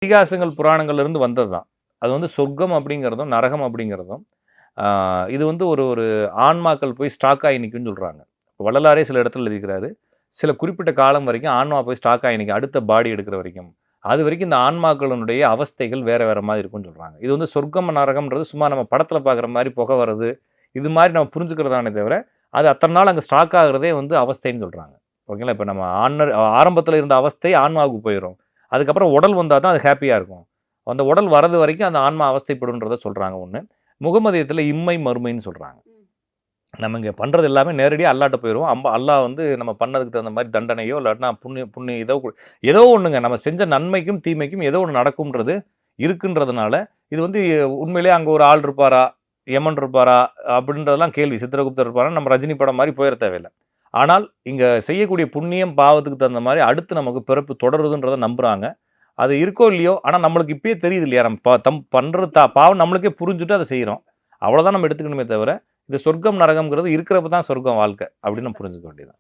இதிகாசங்கள் புராணங்கள்லேருந்து வந்தது தான். அது வந்து சொர்க்கம் அப்படிங்கிறதும் நரகம் அப்படிங்கிறதும் இது வந்து ஒரு ஒரு ஆன்மாக்கள் போய் ஸ்டாக் ஆகி நிற்கும்னு சொல்கிறாங்க. வள்ளலாரே சில இடத்துல எழுதிக்கிறாரு, சில குறிப்பிட்ட காலம் வரைக்கும் ஆன்மா போய் ஸ்டாக் ஆகி நிற்கும், அடுத்த பாடி எடுக்கிற வரைக்கும். அது வரைக்கும் இந்த ஆன்மாக்களுடைய அவஸ்தைகள் வேறு வேறு மாதிரி இருக்கும்னு சொல்கிறாங்க. இது வந்து சொர்க்கம் நரகம்ன்றது சும்மா நம்ம படத்தில் பார்க்குற மாதிரி புகை வர்றது, இது மாதிரி நம்ம புரிஞ்சுக்கிறதானே தவிர, அது அத்தனை நாள் அங்கே ஸ்டாக் ஆகிறதே வந்து அவஸ்தைன்னு சொல்கிறாங்க. ஓகேங்களா? இப்போ நம்ம ஆரம்பத்தில் இருந்த அவஸ்தை ஆன்மாவுக்கு போயிடும். அதுக்கப்புறம் உடல் வந்தால் தான் அது ஹாப்பியாக இருக்கும். அந்த உடல் வரது வரைக்கும் அந்த ஆன்மா அவஸ்தைப்படுன்றதை சொல்கிறாங்க ஒன்று. முகமதியத்தில் இம்மை மறுமைன்னு சொல்கிறாங்க. நம்ம இங்கே பண்ணுறது எல்லாமே நேரடியாக அல்லாட்ட போயிடுவோம். அல்லாஹ் வந்து நம்ம பண்ணதுக்கு தகுந்த மாதிரி தண்டனையோ இல்லாட்டினா புண்ணியம் ஏதோ ஒன்றுங்க, நம்ம செஞ்ச நன்மைக்கும் தீமைக்கும் ஏதோ ஒன்று நடக்கும்ன்றது இருக்குன்றதுனால, இது வந்து உண்மையிலேயே அங்கே ஒரு ஆள் இருப்பாரா, யமன் இருப்பாரா அப்படின்றதெல்லாம் கேள்வி. சித்திரகுப்தர் இருப்பாரா, நம்ம ரஜினி படம் மாதிரி போயிட தேவையில்லை. ஆனால் இங்கே செய்யக்கூடிய புண்ணியம் பாவத்துக்கு தகுந்த மாதிரி அடுத்து நமக்கு பிறப்பு தொடருதுன்றதை நம்புகிறாங்க. அது இருக்கோ இல்லையோ, ஆனால் நம்மளுக்கு இப்பயே தெரியுது இல்லையா, நம்ம பண்ணுறது பாவம் நம்மளுக்கே புரிஞ்சுட்டு அதை செய்கிறோம். அவ்வளோதான் நம்ம எடுத்துக்கணுமே தவிர, இது சொர்க்கம் நரகம்ங்கிறது இருக்கிறப்ப தான் சொர்க்கம் வாழ்க்கை அப்படின்னு நம்ம புரிஞ்சுக்க வேண்டியது.